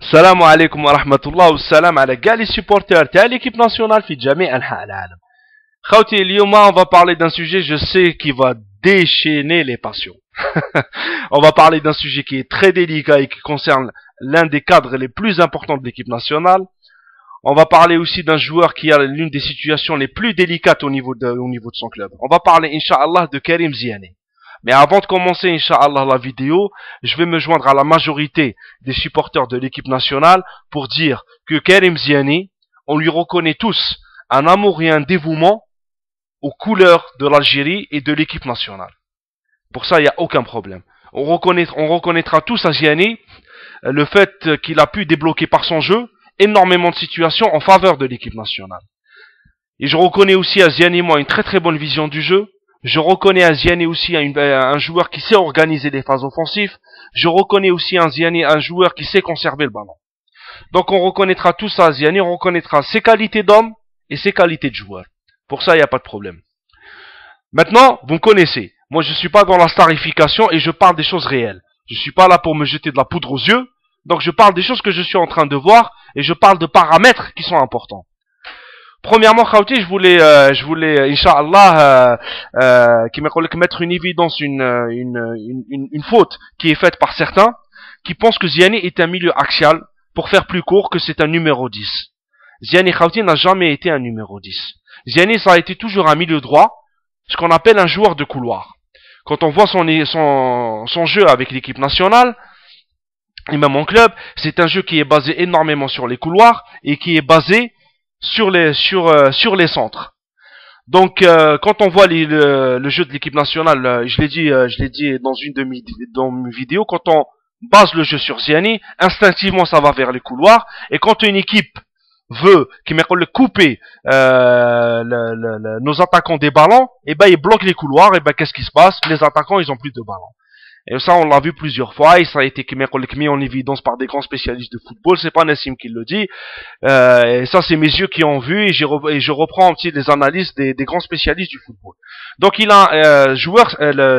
السلام عليكم ورحمة الله والسلام على كاع les supporters تاع l'équipe nationale في جميع أنحاء العالم. خوتي اليوم on va parler d'un sujet je sais qui va déchaîner les passions. On va parler d'un sujet qui est très délicat et qui concerne l'un des cadres les plus importants de l'équipe nationale. On va parler aussi d'un joueur qui a l'une des situations les plus délicates au niveau de son club. On va parler, Inch'Allah, de Karim Ziani. Mais avant de commencer, Inch'Allah, la vidéo, je vais me joindre à la majorité des supporters de l'équipe nationale pour dire que Karim Ziani, on lui reconnaît tous un amour et un dévouement aux couleurs de l'Algérie et de l'équipe nationale. Pour ça, il n'y a aucun problème. On reconnaîtra tous à Ziani le fait qu'il a pu débloquer par son jeu énormément de situations en faveur de l'équipe nationale. Et je reconnais aussi à Ziani, moi, une très très bonne vision du jeu. Je reconnais à Ziani aussi un joueur qui sait organiser les phases offensives. Je reconnais aussi à Ziani un joueur qui sait conserver le ballon. Donc on reconnaîtra tout ça à Ziani, on reconnaîtra ses qualités d'homme et ses qualités de joueur. Pour ça, il n'y a pas de problème. Maintenant, vous me connaissez. Moi, je ne suis pas dans la starification et je parle des choses réelles. Je ne suis pas là pour me jeter de la poudre aux yeux. Donc je parle des choses que je suis en train de voir et je parle de paramètres qui sont importants. Premièrement, Khawti, je voulais, Inch'Allah, mettre une évidence, une faute qui est faite par certains qui pensent que Ziani est un milieu axial, pour faire plus court, que c'est un numéro 10. Ziani Khawti n'a jamais été un numéro 10. Ziani, ça a été toujours un milieu droit, ce qu'on appelle un joueur de couloir. Quand on voit son jeu avec l'équipe nationale, et même en club, c'est un jeu qui est basé énormément sur les couloirs et qui est basé sur les centres. Donc quand on voit le jeu de l'équipe nationale, je l'ai dit dans mes vidéos, quand on base le jeu sur Ziani, instinctivement ça va vers les couloirs, et quand une équipe veut couper nos attaquants des ballons, et ben ils bloquent les couloirs, et ben qu'est-ce qui se passe? Les attaquants ils ont plus de ballons. Et ça, on l'a vu plusieurs fois, et ça a été mis en évidence par des grands spécialistes de football, c'est pas Nassim qui le dit, et ça c'est mes yeux qui ont vu, et je reprends aussi les analyses des grands spécialistes du football. Donc il a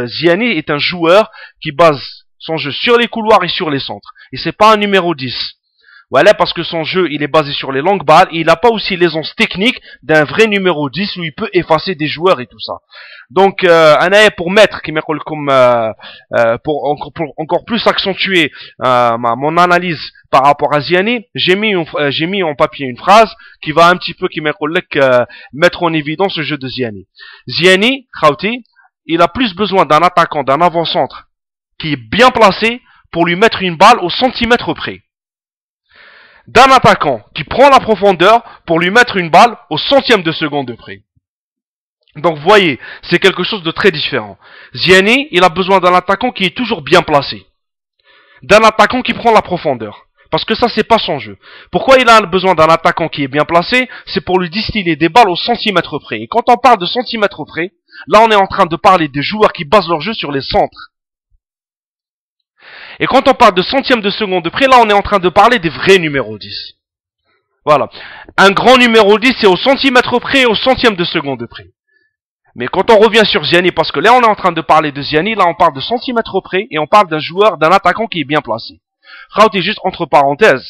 Ziani est un joueur qui base son jeu sur les couloirs et sur les centres, et c'est pas un numéro 10. Voilà, parce que son jeu, il est basé sur les longues balles, et il n'a pas aussi l'aisance technique d'un vrai numéro 10 où il peut effacer des joueurs et tout ça. Donc, pour mettre, pour encore plus accentuer mon analyse par rapport à Ziani, j'ai mis en papier une phrase qui va un petit peu mettre en évidence le jeu de Ziani. Ziani, Khawti, il a plus besoin d'un attaquant, d'un avant-centre qui est bien placé pour lui mettre une balle au centimètre près, d'un attaquant qui prend la profondeur pour lui mettre une balle au centième de seconde près. Donc vous voyez, c'est quelque chose de très différent. Ziani, il a besoin d'un attaquant qui est toujours bien placé, d'un attaquant qui prend la profondeur, parce que ça c'est pas son jeu. Pourquoi il a besoin d'un attaquant qui est bien placé? C'est pour lui distiller des balles au centimètre près. Et quand on parle de centimètre près, là on est en train de parler des joueurs qui basent leur jeu sur les centres. Et quand on parle de centième de seconde près, là on est en train de parler des vrais numéros 10. Voilà. Un grand numéro 10 c'est au centimètre près et au centième de seconde près. Mais quand on revient sur Ziani, parce que là on est en train de parler de Ziani, là on parle de centimètre près et on parle d'un joueur, d'un attaquant qui est bien placé. Khawti, juste entre parenthèses,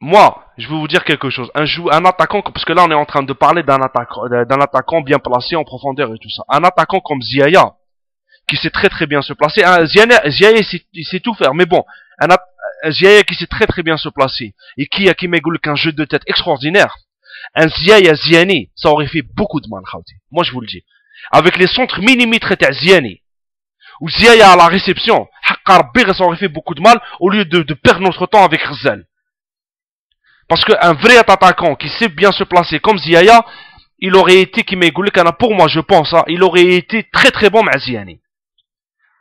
moi, je vais vous dire quelque chose. Un attaquant, parce que là on est en train de parler d'un attaquant bien placé en profondeur et tout ça. Un attaquant comme Ziaya, qui sait très très bien se placer. Ziaya, il sait tout faire, mais bon, Ziaya qui sait très très bien se placer et qui m'égoule qu'un jeu de tête extraordinaire. Un Ziaya Ziani, ça aurait fait beaucoup de mal, Khawti. Moi je vous le dis. Avec les centres millimétrés de Ziani, ou Ziaya à la réception, ça aurait fait beaucoup de mal au lieu de perdre notre temps avec Rzal. Parce qu'un vrai attaquant qui sait bien se placer comme Ziaya, il aurait été, pour moi je pense, il aurait été très très bon avec Ziani.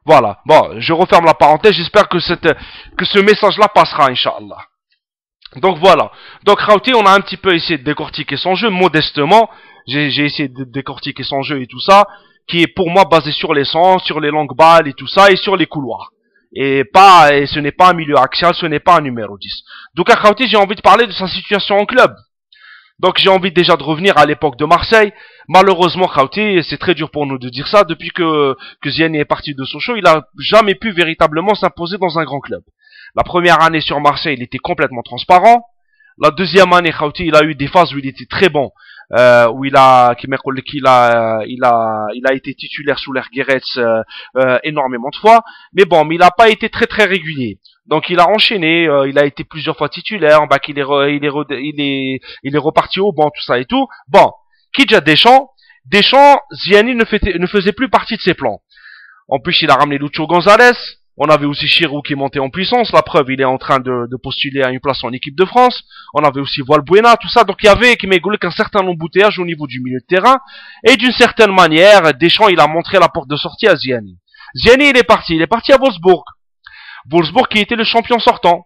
Voilà. Bon, je referme la parenthèse, j'espère que ce message-là passera, Inch'Allah. Donc voilà. Donc Khawti, on a un petit peu essayé de décortiquer son jeu, modestement. J'ai essayé de décortiquer son jeu et tout ça, qui est pour moi basé sur les centres, sur les longues balles et tout ça, et sur les couloirs. Et ce n'est pas un milieu axial, ce n'est pas un numéro 10. Donc à Khawti, j'ai envie de parler de sa situation en club. Donc j'ai envie déjà de revenir à l'époque de Marseille. Malheureusement, Khauti, c'est très dur pour nous de dire ça, depuis que Ziani est parti de Sochaux, il a jamais pu véritablement s'imposer dans un grand club. La première année sur Marseille, il était complètement transparent. La deuxième année, Khauti, il a eu des phases où il était très bon, où il a été titulaire sous l'ère Guéretz énormément de fois. Mais bon, mais il n'a pas été très très régulier. Donc il a enchaîné, il a été plusieurs fois titulaire, bac il est reparti au banc, tout ça et tout. Bon, Kidja Deschamps, Ziani ne faisait plus partie de ses plans. En plus, il a ramené Lucho González. On avait aussi Chirou qui montait en puissance. La preuve, il est en train de postuler à une place en équipe de France. On avait aussi Valbuena, tout ça. Donc il y avait qu'un certain embouteillage au niveau du milieu de terrain. Et d'une certaine manière, Deschamps, il a montré la porte de sortie à Ziani. Ziani, il est parti à Wolfsburg. Wolfsburg qui était le champion sortant.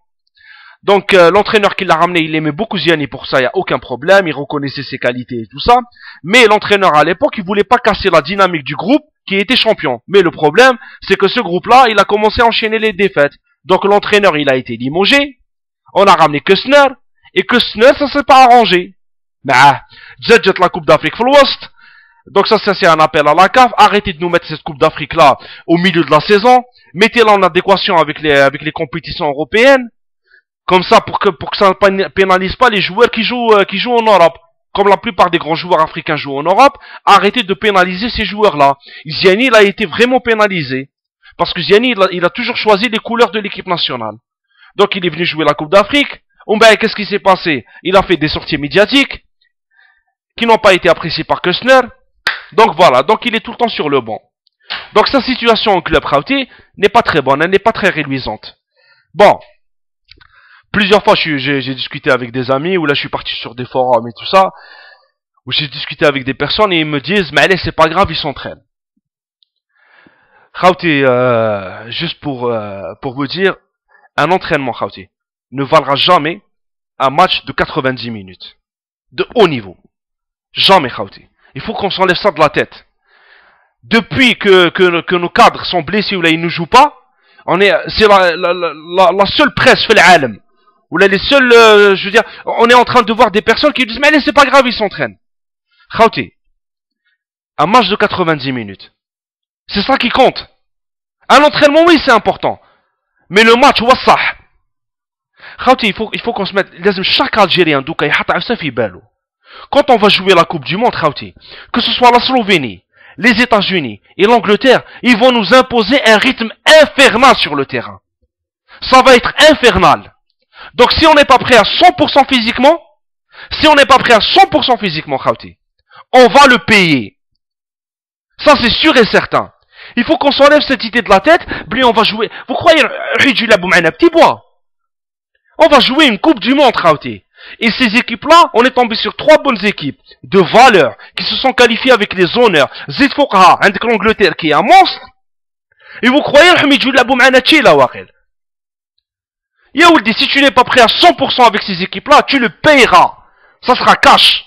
Donc l'entraîneur qui l'a ramené, il aimait beaucoup Ziani pour ça, il n'y a aucun problème, il reconnaissait ses qualités et tout ça. Mais l'entraîneur à l'époque, il voulait pas casser la dynamique du groupe qui était champion. Mais le problème, c'est que ce groupe-là, il a commencé à enchaîner les défaites. Donc l'entraîneur, il a été limogé, on a ramené Kessner, et Kessner, ça s'est pas arrangé. Bah, Djedjet la Coupe d'Afrique for West. Donc ça c'est un appel à la CAF, arrêtez de nous mettre cette Coupe d'Afrique là au milieu de la saison, mettez-la en adéquation avec les compétitions européennes, comme ça pour que ça ne pénalise pas les joueurs qui jouent en Europe. Comme la plupart des grands joueurs africains jouent en Europe, arrêtez de pénaliser ces joueurs-là. Ziani, il a été vraiment pénalisé. Parce que Ziani, il a toujours choisi les couleurs de l'équipe nationale. Donc il est venu jouer la Coupe d'Afrique. Ben, qu'est-ce qui s'est passé? Il a fait des sorties médiatiques qui n'ont pas été appréciées par Kessner. Donc voilà, donc il est tout le temps sur le banc. Donc sa situation au club Khauti n'est pas très bonne, elle n'est pas très réluisante. Bon, plusieurs fois j'ai discuté avec des amis, ou là je suis parti sur des forums et tout ça, où j'ai discuté avec des personnes et ils me disent, mais allez, c'est pas grave, ils s'entraînent. Khauti, juste pour vous dire, un entraînement Khauti ne valera jamais un match de 90 minutes, de haut niveau. Jamais Khauti. Il faut qu'on s'enlève ça de la tête. Depuis que nos cadres sont blessés ou là ils ne jouent pas, c'est la seule presse fait l'alem. Ou là les seuls, je veux dire, on est en train de voir des personnes qui disent mais allez c'est pas grave ils s'entraînent. Khauti, un match de 90 minutes, c'est ça qui compte. Un entraînement oui c'est important, mais le match wassah. Khauti, il faut qu'on se mette, chaque Algérien douka yhata ça fi balo. Quand on va jouer la Coupe du Monde, Khauti, que ce soit la Slovénie, les États-Unis et l'Angleterre, ils vont nous imposer un rythme infernal sur le terrain. Ça va être infernal. Donc si on n'est pas prêt à 100% physiquement, Khauti, on va le payer. Ça c'est sûr et certain. Il faut qu'on s'enlève cette idée de la tête, puis on va jouer. Vous croyez, petit bois? On va jouer une Coupe du Monde, Khauti. Et ces équipes-là, on est tombé sur 3 bonnes équipes de valeur qui se sont qualifiées avec les honneurs. Zid Fouqha, avec l'Angleterre qui est un monstre. Et vous croyez, Yaouldi, si tu n'es pas prêt à 100% avec ces équipes-là, tu le payeras. Ça sera cash.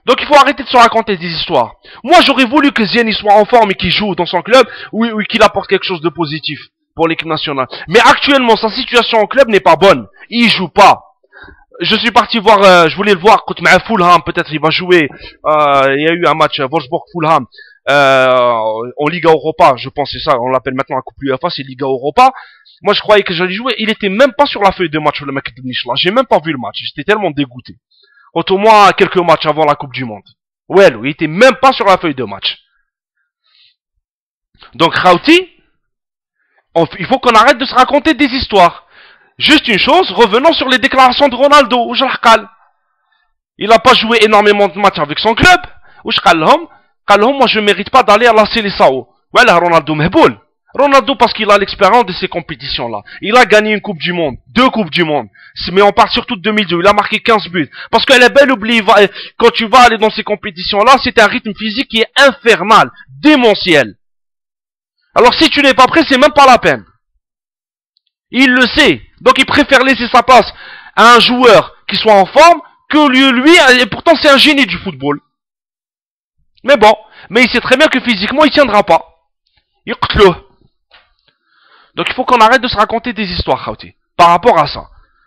Donc il faut arrêter de se raconter des histoires. Moi, j'aurais voulu que Ziani soit en forme et qu'il joue dans son club, ou qu'il apporte quelque chose de positif pour l'équipe nationale. Mais actuellement, sa situation en club n'est pas bonne. Il joue pas. Je suis parti voir, je voulais le voir contre Fulham, peut-être il va jouer, il y a eu un match Wolfsburg-Fulham en Liga Europa, je pense c'est ça, on l'appelle maintenant la Coupe UEFA, c'est Liga Europa. Moi je croyais que j'allais jouer, il était même pas sur la feuille de match le mec de Nichla, j'ai même pas vu le match, j'étais tellement dégoûté. Au moins quelques matchs avant la Coupe du Monde. Ouais, il était même pas sur la feuille de match. Donc Khauti, il faut qu'on arrête de se raconter des histoires. Juste une chose, revenons sur les déclarations de Ronaldo. Il n'a pas joué énormément de matchs avec son club. Moi je ne mérite pas d'aller à la Seleção. Voilà Ronaldo mehboul. Ronaldo parce qu'il a l'expérience de ces compétitions-là. Il a gagné une Coupe du Monde, 2 Coupes du Monde. Mais on part surtout de 2002. Il a marqué 15 buts. Parce qu'elle est belle, oublie, quand tu vas aller dans ces compétitions-là, c'est un rythme physique qui est infernal, démentiel. Alors si tu n'es pas prêt, c'est même pas la peine. Il le sait. Donc il préfère laisser sa place à un joueur qui soit en forme que lui, et pourtant c'est un génie du football. Mais bon, mais il sait très bien que physiquement il tiendra pas. Donc il faut qu'on arrête de se raconter des histoires, Khauti, par rapport à ça.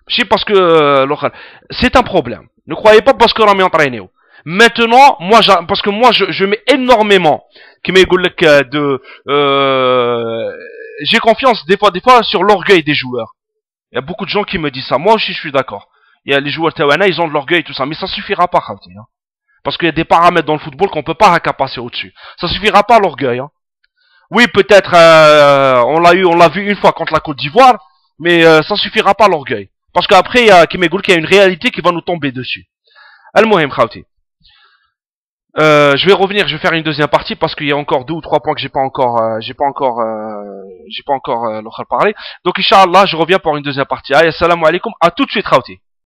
Je sais parce que c'est un problème. Ne croyez pas parce que Rami entraîné. Maintenant, parce que moi, je mets énormément, j'ai confiance des fois sur l'orgueil des joueurs. Il y a beaucoup de gens qui me disent ça. Moi aussi, je suis d'accord. Il y a les joueurs Tawana, ils ont de l'orgueil et tout ça, mais ça suffira pas, Khawti, hein. Parce qu'il y a des paramètres dans le football qu'on peut pas passer au-dessus. Ça suffira pas l'orgueil, hein. Oui, peut-être, on l'a vu une fois contre la Côte d'Ivoire, mais ça suffira pas l'orgueil. Parce qu'après, il y a Kimegoul qui a une réalité qui va nous tomber dessus. Al-Mohim, Khawti. Je vais revenir, je vais faire une deuxième partie parce qu'il y a encore 2 ou 3 points que j'ai pas encore parlé. Donc, Inch'Allah, je reviens pour une deuxième partie. Allez, assalamu alaikum, à tout de suite, Khawti.